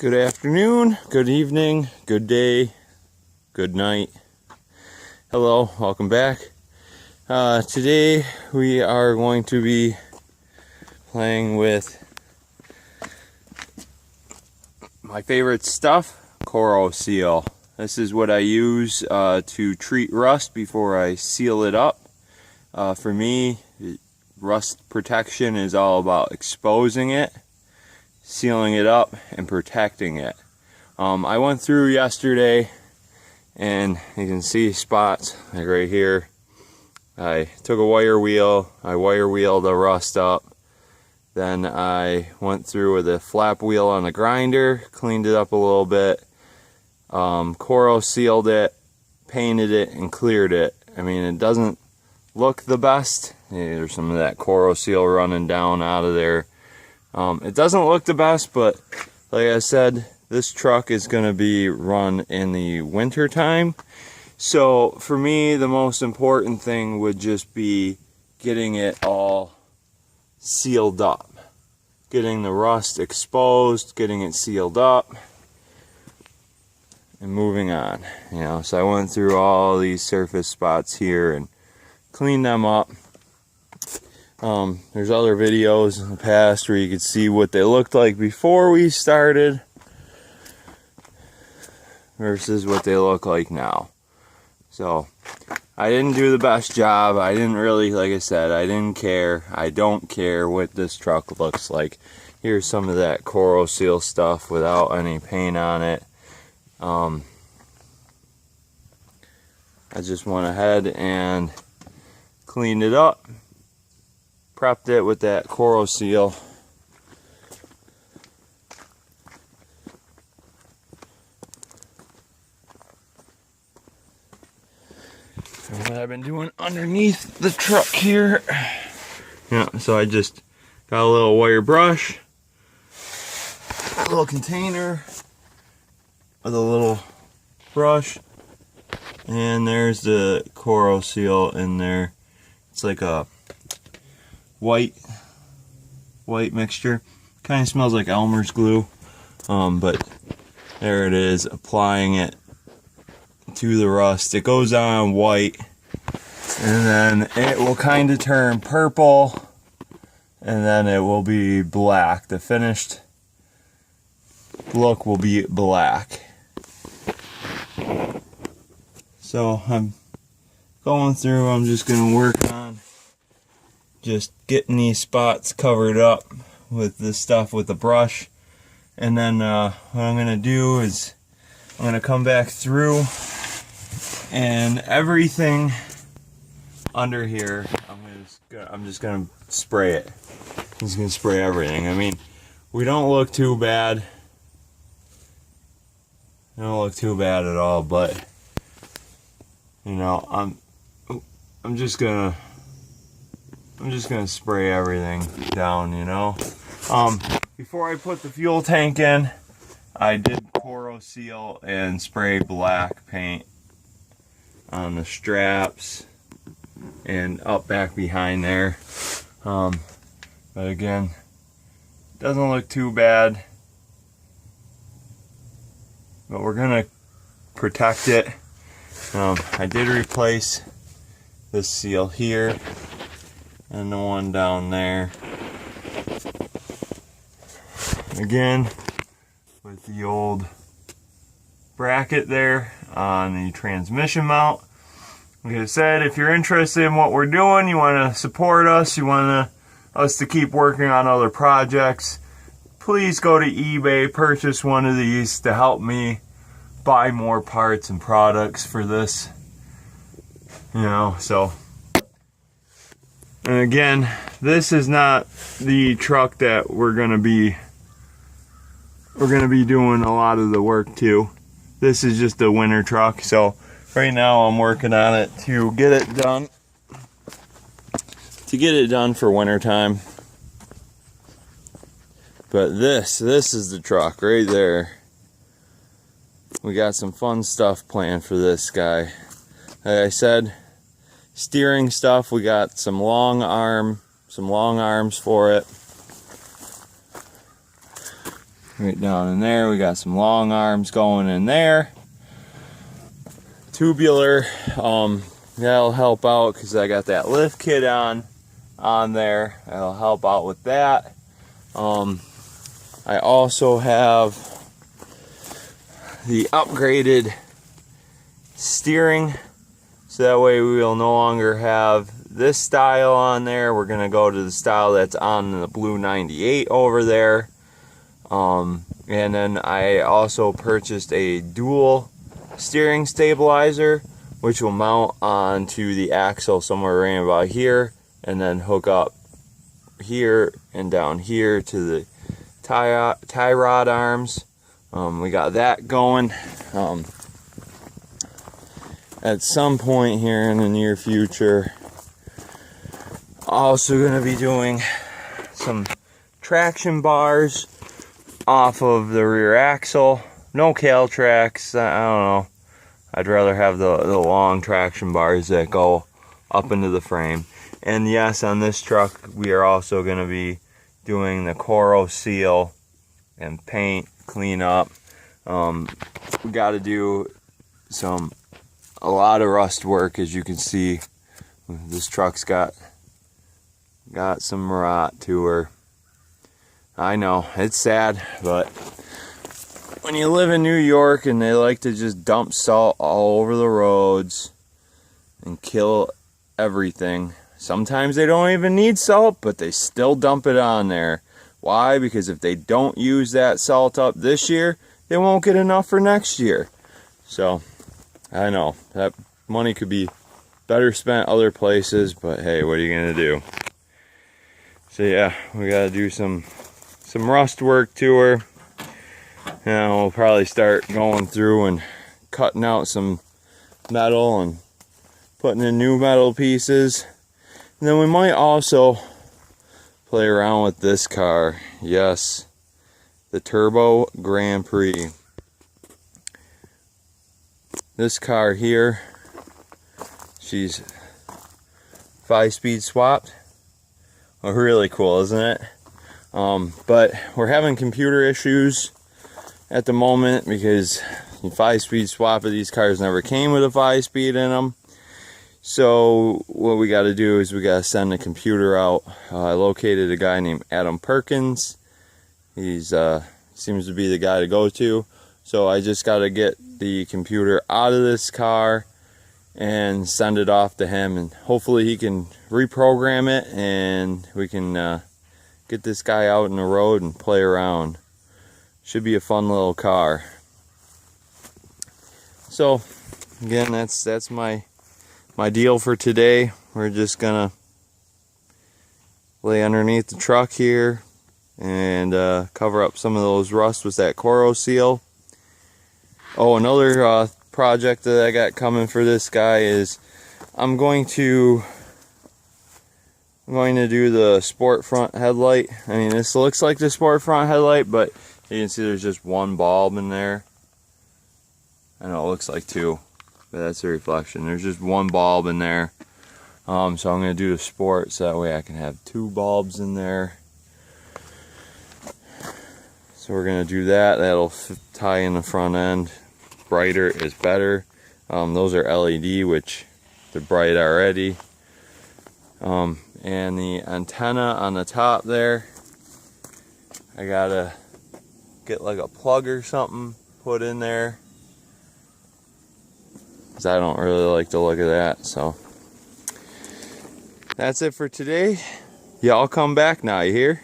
Good afternoon, good evening, good day, good night. Hello, welcome back. Today we are going to be playing with my favorite stuff, Corroseal. This is what I use to treat rust before I seal it up. For me, rust protection is all about exposing it, sealing it up, and protecting it. I went through yesterday and you can see spots like right here. I took a wire wheel, I wire wheeled the rust up. Then I went through with a flap wheel on the grinder, cleaned it up a little bit, Corrosealed it, painted it, and cleared it. I mean, it doesn't look the best. There's some of that Corroseal running down out of there. It doesn't look the best, but like I said, this truck is going to be run in the winter time. So for me, the most important thing would just be getting it all sealed up. Getting the rust exposed, getting it sealed up, and moving on. So I went through all these surface spots here and cleaned them up. There's other videos in the past where you could see what they looked like before we started versus what they look like now. So I didn't do the best job. I didn't really, like I said, I didn't care. I don't care what this truck looks like. Here's some of that Corroseal stuff without any paint on it. I just went ahead and cleaned it up. Prepped it with that Corroseal. And what I've been doing underneath the truck here. So I just got a little wire brush, a little container with a little brush, and there's the Corroseal in there. It's like a white mixture. Kind of smells like Elmer's glue, but there it is, applying it to the rust. It goes on white and then it will kind of turn purple and then it will be black. The finished look will be black. So I'm going through, I'm just going to work on just getting these spots covered up with this stuff with the brush. And then what I'm going to do is I'm going to come back through and everything under here, I'm just going to spray it. I'm just going to spray everything. I mean, we don't look too bad. We don't look too bad at all, but I'm just gonna spray everything down, Before I put the fuel tank in, I did Corroseal and spray black paint on the straps and up back behind there. But again, doesn't look too bad. But we're gonna protect it. I did replace this seal here and the one down there. Again, with the old bracket there on the transmission mount. Like I said, if you're interested in what we're doing, you want to support us, you want us to keep working on other projects, please go to eBay, purchase one of these to help me buy more parts and products for this. So. And again, this is not the truck that we're gonna be doing a lot of the work to. This is just a winter truck. So right now I'm working on it to get it done. For winter time. But this is the truck right there. We got some fun stuff planned for this guy. Like I said, steering stuff, we got some long arms for it. right down in there. We got some long arms going in there. Tubular, that'll help out because I got that lift kit on there. That'll help out with that. I also have the upgraded steering, so that way we will no longer have this style on there. We're gonna go to the style that's on the blue 98 over there. And then I also purchased a dual steering stabilizer, which will mount onto the axle somewhere right about here, and then hook up here and down here to the tie rod arms. We got that going. At some point here in the near future, also going to be doing some traction bars off of the rear axle. No cal tracks, I don't know. I'd rather have the long traction bars that go up into the frame. And yes, on this truck we are also going to be doing the Corroseal and paint cleanup. We got to do a lot of rust work, as you can see. This truck's got some rot to her. I know, it's sad, but when you live in New York and they like to just dump salt all over the roads and kill everything, sometimes they don't even need salt, but they still dump it on there. Why? Because if they don't use that salt up this year, they won't get enough for next year. So, I know, that money could be better spent other places, but hey, what are you gonna do? So yeah, we gotta do some rust work to her. And we'll probably start going through and cutting out some metal and putting in new metal pieces. And then we might also play around with this car. Yes, the Turbo Grand Prix. This car here, she's 5-speed swapped. Oh, really cool, isn't it? But we're having computer issues at the moment because the 5-speed swap of these cars never came with a 5-speed in them. So what we got to do is we got to send the computer out. I located a guy named Adam Perkins. He's seems to be the guy to go to. So I just got to get the computer out of this car and send it off to him, and hopefully he can reprogram it and we can get this guy out in the road and play around. Should be a fun little car. So again, that's my deal for today. We're just gonna lay underneath the truck here and cover up some of those rust with that Corroseal. Oh, another project that I got coming for this guy is I'm going to do the sport front headlight. I mean, this looks like the sport front headlight, but you can see there's just one bulb in there. I know it looks like two, but that's a reflection. There's just one bulb in there. So I'm going to do the sport so that way I can have two bulbs in there. So we're going to do that. That'll tie in the front end. Brighter is better. Those are LED, which they're bright already. And the antenna on the top there, I gotta get like a plug or something put in there, because I don't really like the look of that. So that's it for today. Y'all come back now, you hear?